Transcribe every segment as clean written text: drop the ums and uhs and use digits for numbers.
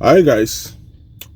Hi guys,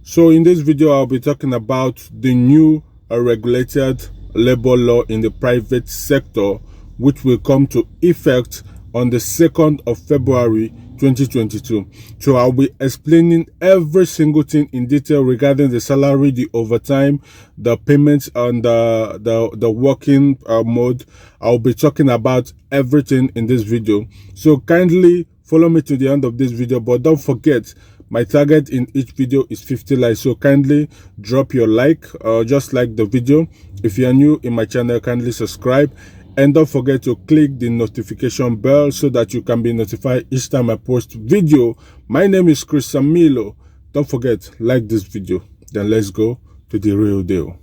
so in this video I'll be talking about the new regulated labor law in the private sector, which will come to effect on the 2nd of February 2022. So I'll be explaining every single thing in detail regarding the salary, the overtime, the payments, and the working mode. I'll be talking about everything in this video, so kindly follow me to the end of this video. But don't forget, my target in each video is 50 likes, so kindly drop your like, just like the video. If you are new in my channel, kindly subscribe, and don't forget to click the notification bell so that you can be notified each time I post video. My name is Emilo. Don't forget, like this video. Then let's go to the real deal.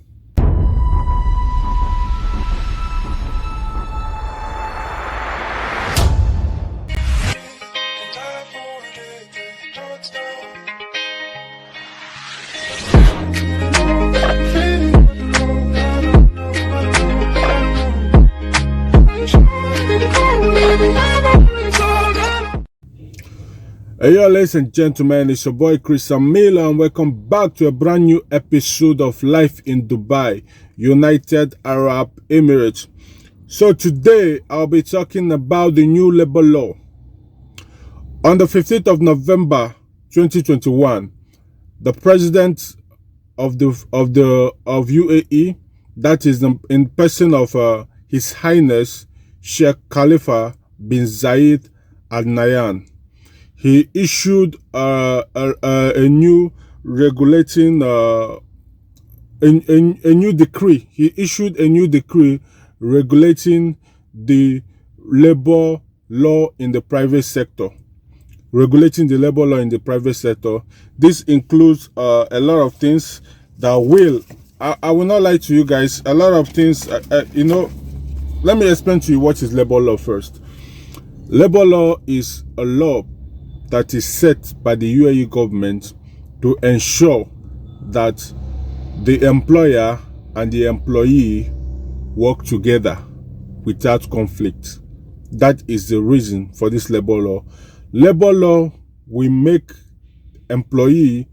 Hey yo, ladies and gentlemen, it's your boy Emilo, and welcome back to a brand new episode of Life in Dubai, United Arab Emirates. So today I'll be talking about the new labor law. On the 15th of November 2021, the president of UAE, that is in person of His Highness Sheikh Khalifa bin Zayed Al Nahyan, he issued a new regulating a new decree. He issued a new decree regulating the labor law in the private sector. Regulating the labor law in the private sector. This includes a lot of things that will. I will not lie to you guys. A lot of things. Let me explain to you what is labor law first. Labor law is a law that is set by the UAE government to ensure that the employer and the employee work together without conflict. That is the reason for this labor law. Labor law will make employee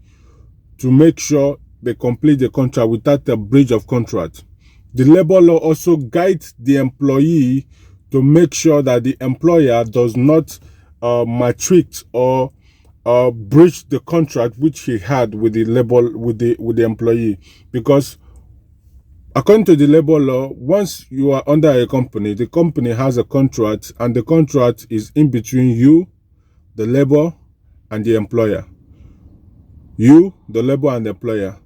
to make sure they complete the contract without a breach of contract. The labor law also guides the employee to make sure that the employer does not maltreat or breach the contract which he had with the employee. Because according to the labor law, once you are under a company, the company has a contract, and the contract is in between you, the labor, and the employer. You, the labor, and the employer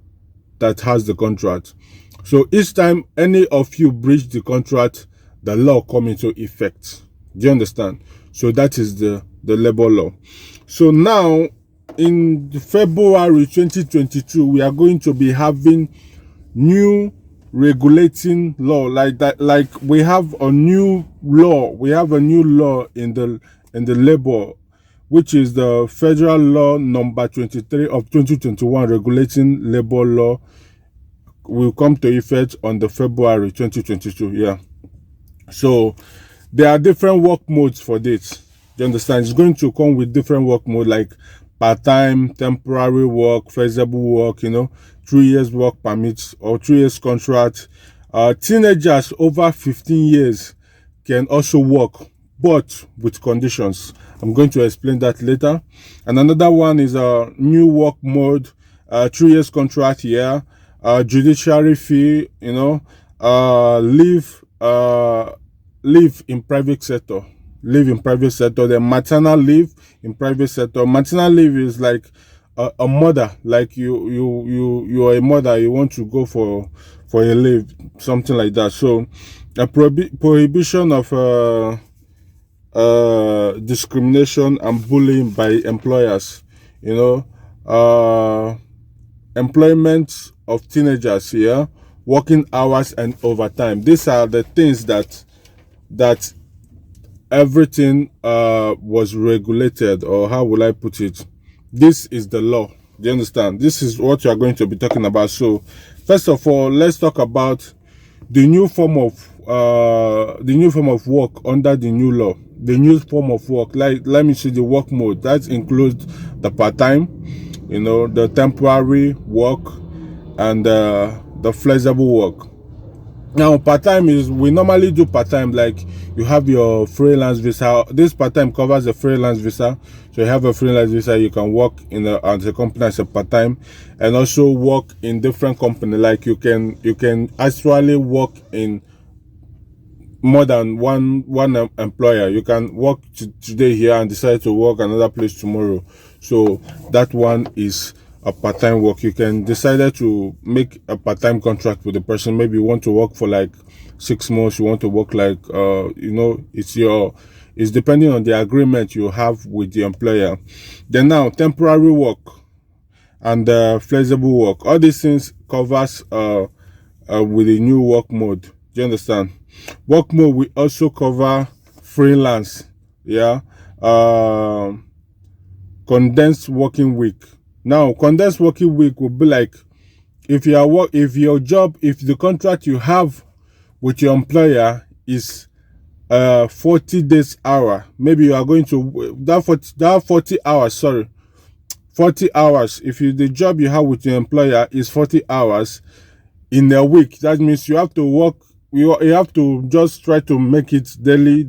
that has the contract. So each time any of you breach the contract, the law come into effect. Do you understand? So that is the labor law. So now in February 2022, we are going to be having new regulating law like that. Like we have a new law. We have a new law in the labor, which is the Federal Law number 23 of 2021, regulating labor law, will come to effect on the February 2022. Yeah. So there are different work modes for this. Do you understand? It's going to come with different work mode, like part-time, temporary work, flexible work, 3 years work permits or 3 years contract. Teenagers over 15 years can also work, but with conditions. I'm going to explain that later. And another one is a new work mode, 3 years contract here, judiciary fee, leave in private sector. Leave in private sector. Then maternal leave in private sector. Maternal leave is like a mother, like you are a mother, you want to go for a leave, something like that. So a prohibition of discrimination and bullying by employers, employment of teenagers here, working hours and overtime. These are the things that everything was regulated, or how will I put it? This is the law. Do you understand? This is what you are going to be talking about. So first of all, let's talk about the new form of work under the new law. The new form of work, like let me see the work mode that includes the part-time, the temporary work and the flexible work. Now, part-time is, we normally do part-time, like you have your freelance visa. This part-time covers the freelance visa. So you have a freelance visa, you can work as a company as a part-time, and also work in different company. Like you can actually work in more than one employer. You can work today here and decide to work another place tomorrow. So that one is a part-time work. You can decide to make a part-time contract with the person. Maybe you want to work for like 6 months, you want to work like it's depending on the agreement you have with the employer. Then now, temporary work and flexible work, all these things covers with the new work mode. Do you understand? Work mode, we also cover freelance, condensed working week. Now, condensed working week will be like, if the contract you have with your employer is 40 days hour, maybe you are going to that 40 hours, 40 hours. If the job you have with your employer is 40 hours in a week, that means you have to work. You have to just try to make it daily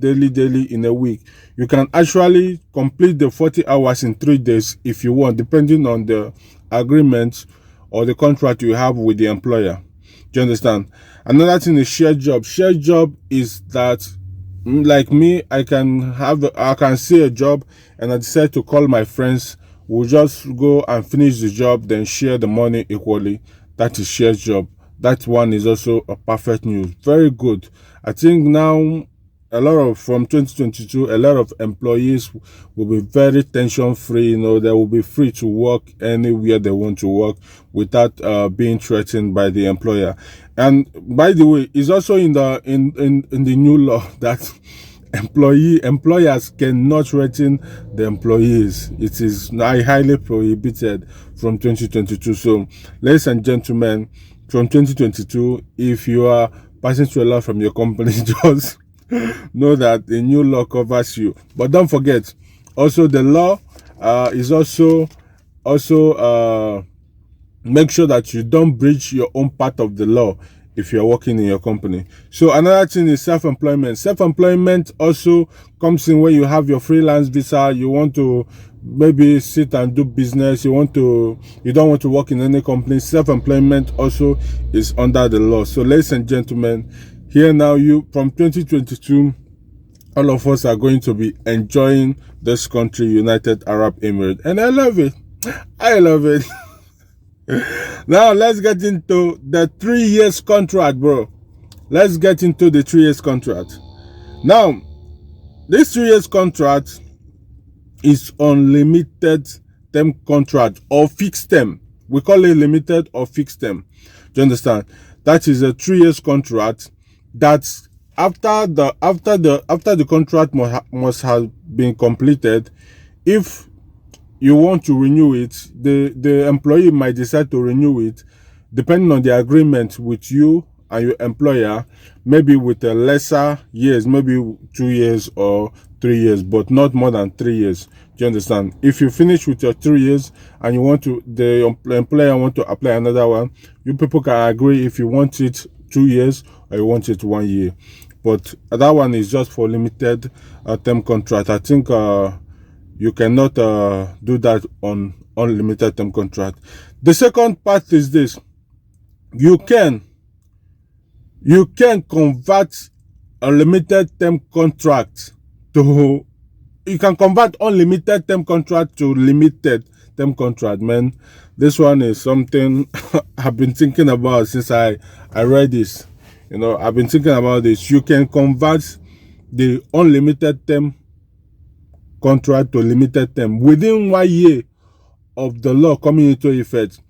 in a week. You can actually complete the 40 hours in 3 days if you want, depending on the agreement or the contract you have with the employer. Do you understand? Another thing is shared job. Shared job is that, like me, I can see a job and I decide to call my friends. We'll just go and finish the job, then share the money equally. That is shared job. That one is also a perfect news. Very good. I think now from 2022, a lot of employees will be very tension free. They will be free to work anywhere they want to work without being threatened by the employer. And by the way, it's also in the new law that employers cannot threaten the employees. It is highly prohibited from 2022. So, ladies and gentlemen, from 2022, if you are passing through a lot from your company, just know that the new law covers you. But don't forget, also the law is also make sure that you don't breach your own part of the law if you're working in your company. So another thing is self-employment. Self-employment also comes in when you have your freelance visa, you want to maybe sit and do business, you don't want to work in any company. Self-employment also is under the law. So ladies and gentlemen, here now, from 2022, all of us are going to be enjoying this country, United Arab Emirates, and I love it. Now let's get into the 3 years contract, bro. Let's get into the 3 years contract. Now, this 3 years contract is unlimited term contract or fixed term. We call it limited or fixed term. Do you understand? That is a 3 years contract that after the contract must have been completed. If you want to renew it, the employee might decide to renew it depending on the agreement with you and your employer, maybe with a lesser years, maybe 2 years or 3 years, but not more than 3 years. Do you understand? If you finish with your 3 years and the employer want to apply another one, you people can agree if you want it 2 years or you want it 1 year. But that one is just for limited term contract. I think you cannot do that on unlimited term contract. The second part is this: you can convert a limited term contract to, you can convert unlimited term contract to limited term contract. Man, this one is something I've been thinking about since I read this. I've been thinking about this. You can convert the unlimited term contract to limited term within 1 year of the law coming into effect.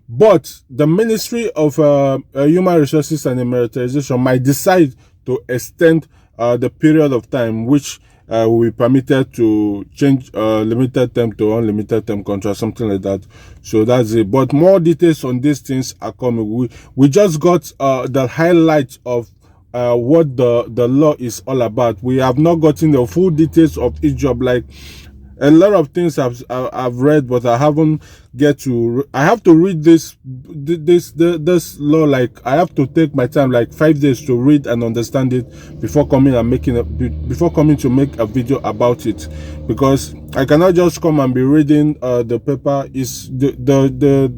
But the Ministry of Human Resources and Emiratisation might decide to extend the period of time which will be permitted to change limited term to unlimited term contract, something like that. So that's it. But more details on these things are coming. We just got the highlights of what the law is all about. We have not gotten the full details of each job. Like a lot of things I've read, but I haven't get to. I have to read this law. Like I have to take my time, like 5 days, to read and understand it before coming and before coming to make a video about it, because I cannot just come and be reading the paper. Is the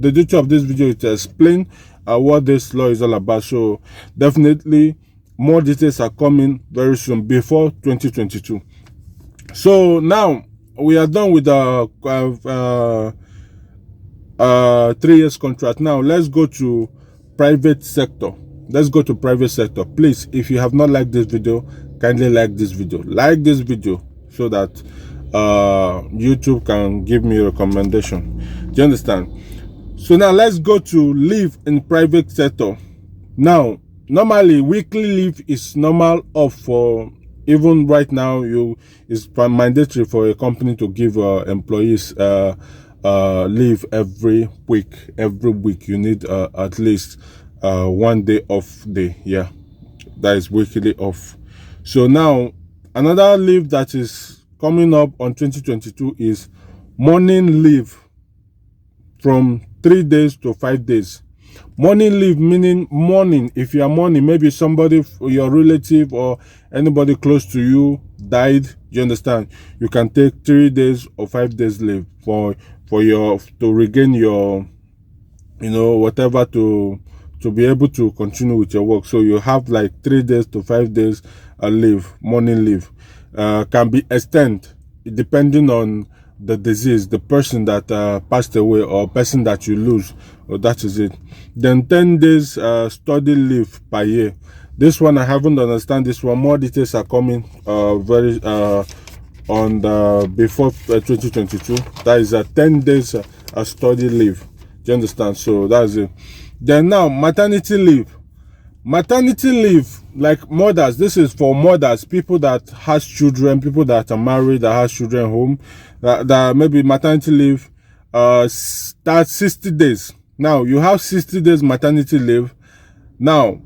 duty of this video is to explain what this law is all about. So definitely more details are coming very soon, before 2022. So now we are done with the 3 years contract. Now let's go to private sector. Let's go to private sector. Please, if you have not liked this video, kindly like this video. Like this video so that YouTube can give me a recommendation. Do you understand? So now let's go to leave in private sector. Now, normally weekly leave is normal off for, even right now, it's mandatory for a company to give employees leave every week. Every week you need at least 1 day off day. Yeah, that is weekly off. So now another leave that is coming up on 2022 is morning leave, from 3 days to 5 days. Morning leave meaning morning. If you are mourning, maybe somebody, your relative or anybody close to you died, you understand, you can take 3 days or 5 days leave for your, to regain your, whatever, to be able to continue with your work. So you have like 3 days to 5 days leave, morning leave. Can be extended depending on the disease, the person that passed away, or person that you lose, or that is it. Then 10 days study leave per year. This one I haven't understand this one. More details are coming very on the before 2022. That is 10 days study leave. Do you understand? So that's it. Then now maternity leave. Maternity leave, like mothers, this is for mothers, people that has children, people that are married, that has children home, that maybe maternity leave starts 60 days. Now you have 60 days maternity leave. Now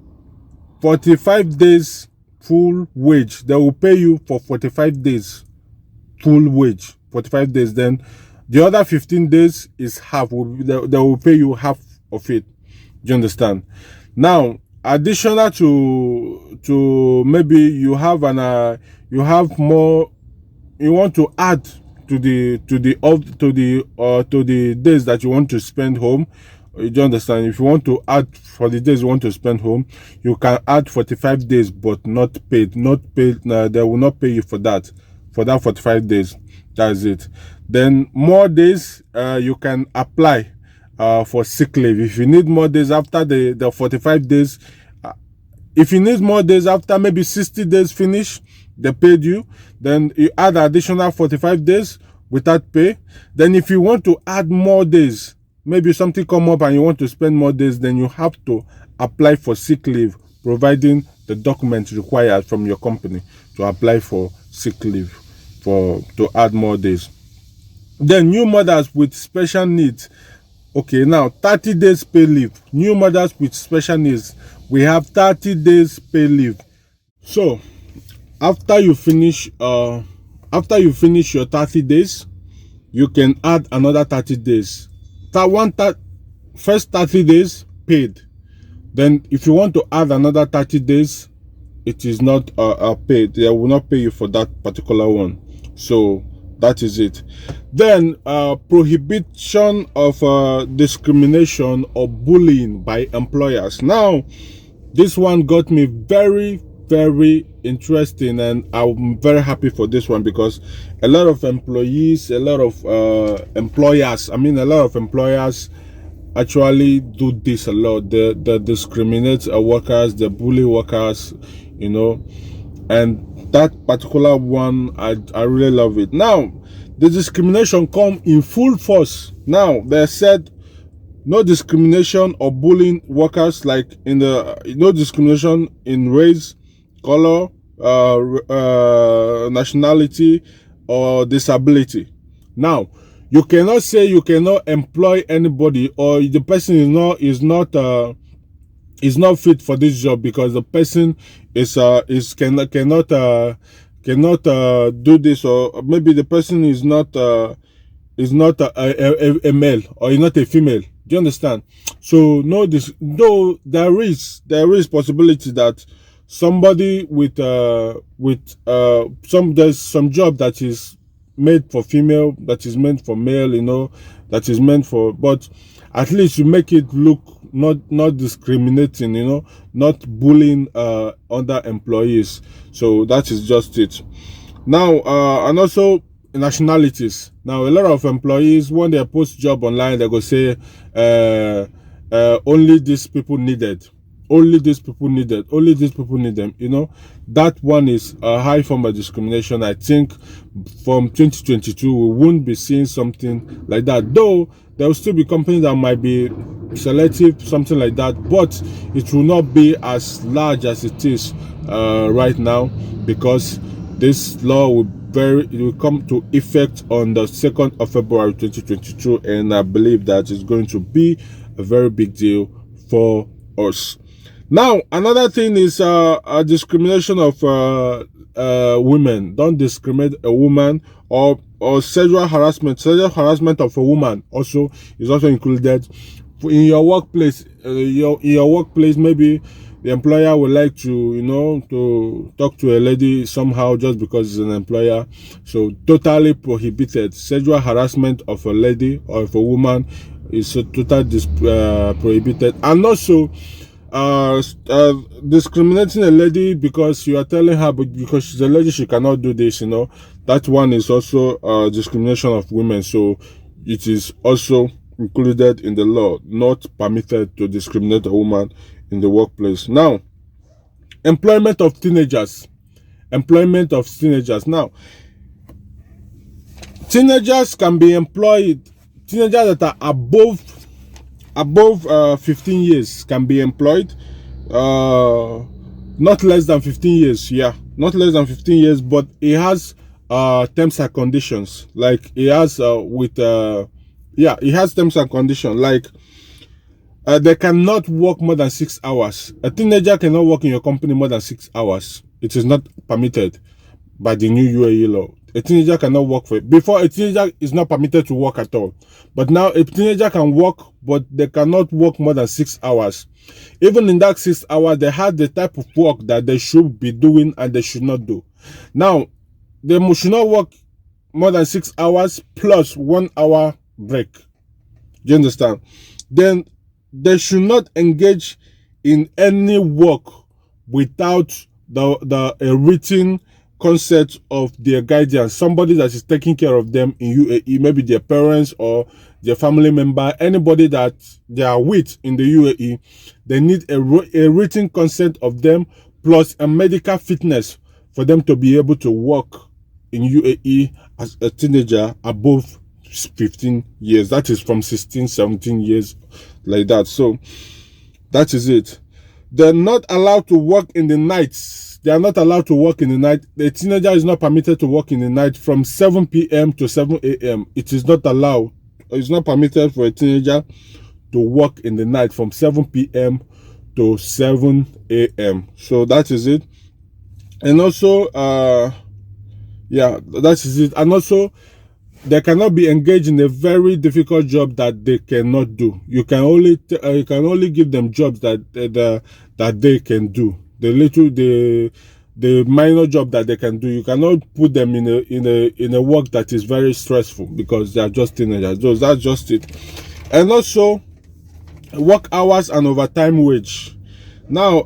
45 days full wage. They will pay you for 45 days full wage, 45 days. Then the other 15 days is half. They will pay you half of it. Do you understand? Now, additional to maybe you have more, you want to add to the days that you want to spend home. You understand? If you want to add for the days you want to spend home, you can add 45 days, but not paid. They will not pay you for that 45 days. That's it. Then more days you can apply for sick leave. If you need more days after the 45 days, if you need more days after maybe 60 days finish, they paid you, then you add additional 45 days without pay. Then if you want to add more days, maybe something come up and you want to spend more days, then you have to apply for sick leave, providing the documents required from your company to apply for sick leave to add more days. Then new mothers with special needs. Okay, now 30 days pay leave. New mothers with special needs, we have 30 days pay leave. So after you finish your 30 days, you can add another 30 days. First 30 days paid. Then if you want to add another 30 days, it is not paid. They will not pay you for that particular one. So that is it. Then prohibition of discrimination or bullying by employers. Now this one got me very, very interesting, and I'm very happy for this one, because a lot of employees, a lot of employers actually do this a lot. They discriminate workers, they bully workers, and that particular one, I really love it. Now the discrimination come in full force. Now they said no discrimination or bullying workers, like no discrimination in race, color, nationality, or disability. Now you cannot say you cannot employ anybody, or the person is not fit for this job because the person cannot cannot do this, or maybe the person is not a male, or is not a female. Do you understand? So no, this, though there is possibility that somebody with there's some job that is made for female, that is meant for male, that is meant for, but at least you make it look not discriminating, not bullying other employees. So that is just it. Now and also nationalities. Now a lot of employees, when they post job online, they go say only these people needed, only these people needed, only these people need them. That one is a high form of discrimination. I think from 2022 we won't be seeing something like that, though there will still be companies that might be selective, something like that, but it will not be as large as it is right now, because this law will come to effect on the 2nd of February 2022, and I believe that is going to be a very big deal for us. Now another thing is a discrimination of women. Don't discriminate a woman, or sexual harassment. Sexual harassment of a woman also is also included. In your workplace, maybe the employer would like to to talk to a lady somehow just because it's an employer. So totally prohibited. Sexual harassment of a lady or of a woman is totally prohibited. And also discriminating a lady because you are telling her, but because she's a lady she cannot do this, that one is also discrimination of women. So it is also included in the law, not permitted to discriminate a woman in the workplace. Now, employment of teenagers. Now, teenagers can be employed. Teenagers that are above 15 years can be employed. Not less than 15 years. Yeah, not less than 15 years, but it has terms and conditions. Like it has it has terms and conditions. Like they cannot work more than 6 hours. A teenager cannot work in your company more than 6 hours. It is not permitted by the new UAE law. A teenager cannot work for it. Before, a teenager is not permitted to work at all. But now a teenager can work, but they cannot work more than 6 hours. Even in that 6 hours, they have the type of work that they should be doing and they should not do. Now, they should not work more than 6 hours plus 1 hour break. Do you understand? Then they should not engage in any work without a written consent of their guardian, somebody that is taking care of them in UAE, maybe their parents or their family member, anybody that they are with in the UAE. They need a written consent of them, plus a medical fitness for them to be able to work in UAE as a teenager above 15 years. That is from 16, 17 years, like that. So that is it. They're not allowed to work in the nights. They are not allowed to work in the night. The teenager is not permitted to work in the night from 7 p.m. to 7 a.m. It is not allowed. It's not permitted for a teenager to work in the night from 7 p.m. to 7 a.m. So that is it. And also, yeah, that is it. And also, they cannot be engaged in a very difficult job that they cannot do. You can only give them jobs that they can do. The minor job that they can do. You cannot put them in a work that is very stressful because they are just teenagers. So that's just it. And also, work hours and overtime wage. Now,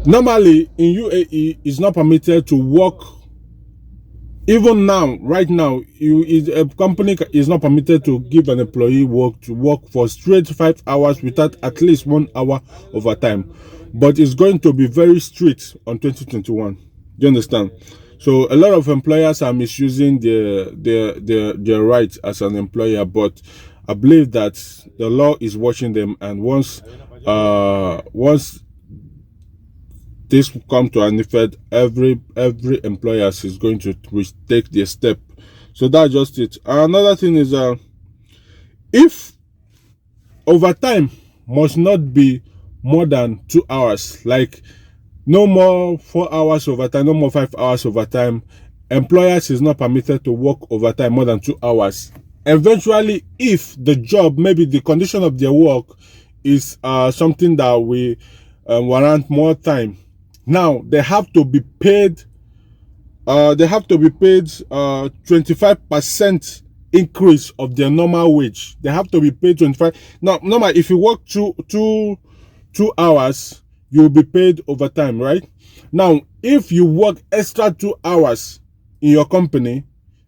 normally in UAE, it's not permitted to work. Even now, right now, a company is not permitted to give an employee to work for straight 5 hours without at least 1 hour overtime. But it's going to be very strict on 2021. Do you understand? So a lot of employers are misusing their rights as an employer, but I believe that the law is watching them, and once this will come to an effect, every employer is going to take their step. So that's just it. Another thing is if overtime must not be more than 2 hours, like No more 4 hours overtime, no more 5 hours overtime. Employers is not permitted to work overtime more than 2 hours. Eventually, if the job, maybe the condition of their work is something that we warrant more time, now they have to be paid 25% increase of their normal wage. They have to be paid 25. Now, normal, if you work two hours, you'll be paid overtime, right? Now, if you work extra 2 hours in your company,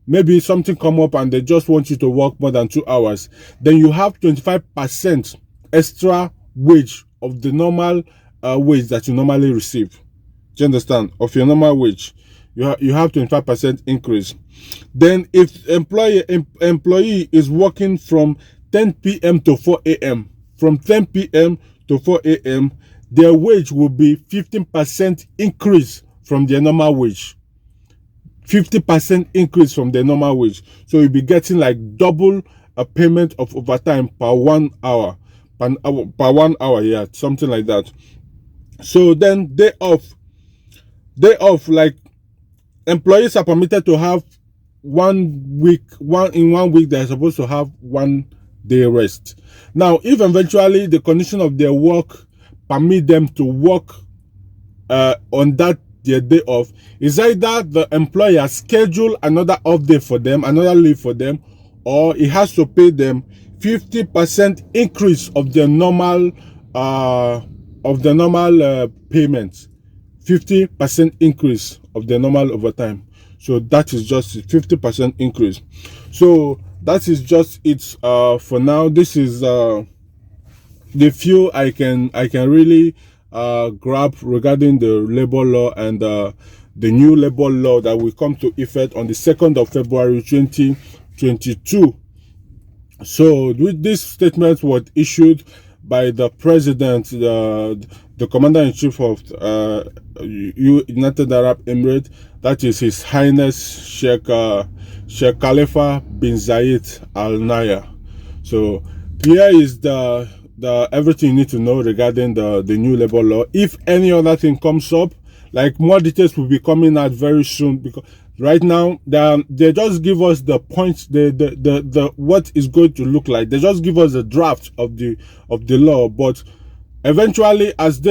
maybe something come up and they just want you to work more than 2 hours, then you have 25% extra wage of the normal wage that you normally receive. Do you understand? Of your normal wage, you have 25% increase. Then if employee is working from 10 p.m. to 4 a.m., from 10 p.m. to 4 a.m., their wage will be 15% increase from their normal wage. 50% increase from their normal wage. So you'll be getting like double a payment of overtime per 1 hour. Per 1 hour, yeah, something like that. So then day off, like employees are permitted to have 1 week, in 1 week they're supposed to have 1 day rest. Now, if eventually the condition of their work permit them to work on that their day off, is either the employer schedule another off day for them, another leave for them, or he has to pay them 50% increase of their normal payment. 50% increase of the normal overtime. So that is just 50% increase. So that is just it for now. This is the few I can really grab regarding the labor law and the new labor law that will come to effect on the 2nd of February 2022. So this statement was issued by the president, the commander-in-chief of United Arab Emirates, that is His Highness Sheikh Khalifa bin Zayed Al Nahyan. So here is the everything you need to know regarding the new labor law. If any other thing comes up, like more details will be coming out very soon, because right now they just give us the points, the what is going to look like. They just give us a draft of the law, but eventually as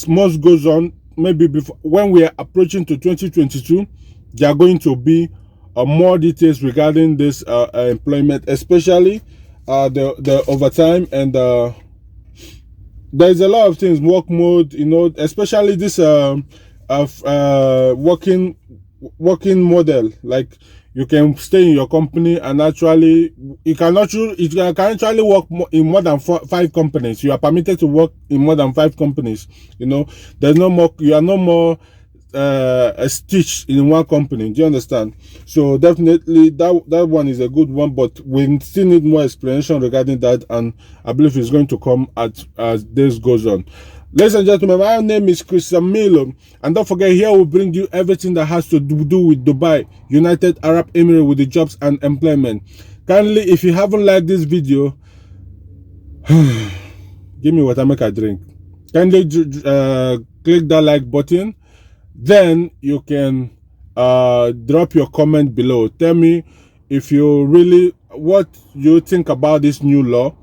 months goes on, maybe before, when we are approaching to 2022, there are going to be more details regarding this employment, especially the overtime, and there's a lot of things, work mode, especially this working model. Like, you can stay in your company and actually you can actually work in more than 5 companies. You are permitted to work in more than 5 companies. There's no more, you are no more a stitch in one company. Do you understand? So definitely that one is a good one, but we still need more explanation regarding that, and I believe it's going to come as this goes on. Ladies and gentlemen, my name is Emilo, and don't forget, here we'll bring you everything that has to do with Dubai, United Arab Emirates, with the jobs and employment. Kindly, if you haven't liked this video, give me what I make a drink. Kindly click that like button. Then you can drop your comment below. Tell me if you really, what you think about this new law.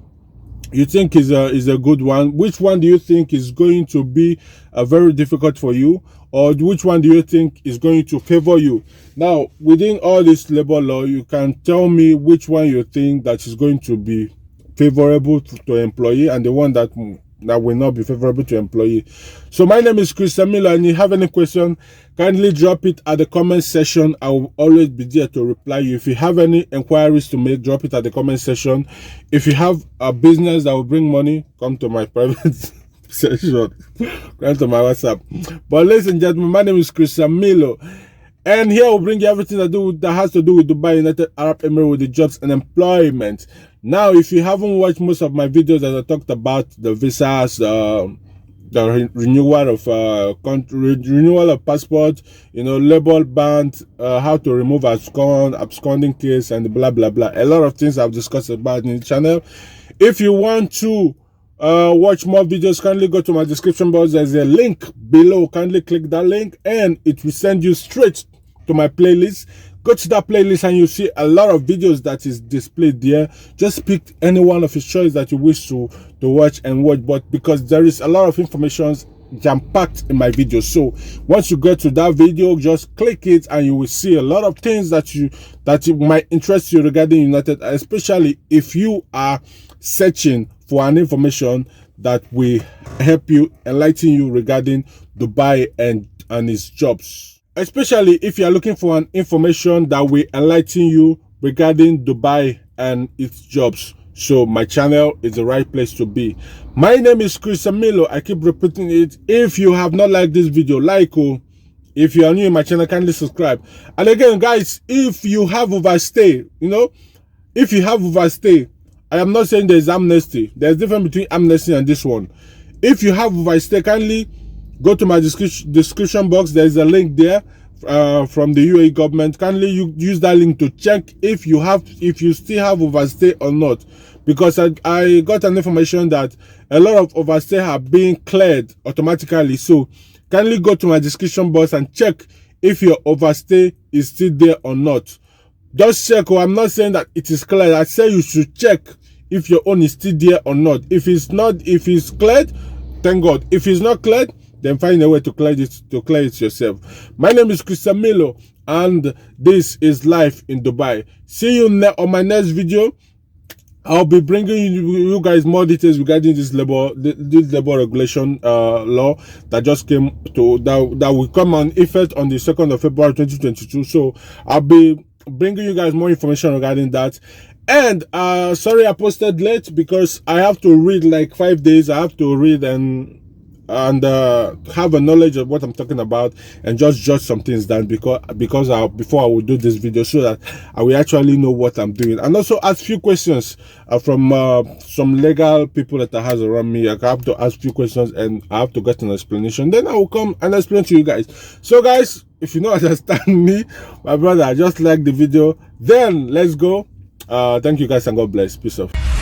You think is a good one? Which one do you think is going to be very difficult for you, or which one do you think is going to favor you? Now, within all this labor law, you can tell me which one you think that is going to be favorable to employee, and the one that will not be favorable to employee. So my name is Emilo, and if you have any question, kindly drop it at the comment section. I will always be there to reply you. If you have any inquiries to make, drop it at the comment section. If you have a business that will bring money, come to my private session, come to my WhatsApp. But ladies and gentlemen, my name is Emilo, and here we'll bring you everything that has to do with Dubai, United Arab Emirates, with the jobs and employment. Now, if you haven't watched most of my videos that I talked about the visas, the renewal of passport, label ban, how to remove absconding case, and blah blah blah. A lot of things I've discussed about in the channel. If you want to watch more videos, kindly go to my description box. There's a link below. Kindly click that link and it will send you straight to my playlist. Go to that playlist and you see a lot of videos that is displayed there. Just pick any one of your choice that you wish to watch and watch, but because there is a lot of information jam-packed in my video, so once you get to that video, just click it and you will see a lot of things that might interest you regarding United, especially if you are searching for an information that will help you, enlighten you regarding Dubai and its jobs, especially if you are looking for an information that will enlighten you regarding Dubai and its jobs. So my channel is the right place to be. My name is Chris Emilo. I keep repeating it. If you have not liked this video, like, if you are new in my channel, kindly subscribe. And again, guys, if you have overstay, if you have overstay, I am not saying there's amnesty. There's a difference between amnesty and this one. If you have overstay, kindly go to my description box. There's a link there from the UAE government. Kindly use that link to check if you still have overstay or not, because I got an information that a lot of overstay have been cleared automatically. So kindly go to my description box and check if your overstay is still there or not. Just check. I'm not saying that it is cleared. I say you should check if your own is still there or not. If it's cleared, thank God. If it's not cleared, then find a way to clear it yourself. My name is Chris Emilo, and this is Life in Dubai. See you on my next video. I'll be bringing you guys more details regarding this labor regulation law that just came to that will come on effect on the 2nd of February 2022. So I'll be bringing you guys more information regarding that. And sorry I posted late because I have to read like 5 days. I have to read and have a knowledge of what I'm talking about and just jot some things down before I will do this video, so that I will actually know what I'm doing, and also ask few questions from some legal people that I have around me. I have to ask few questions and I have to get an explanation. Then I will come and explain to you guys. So guys, if you don't understand me, my brother, just like the video, then let's go. Thank you guys and God bless. Peace out.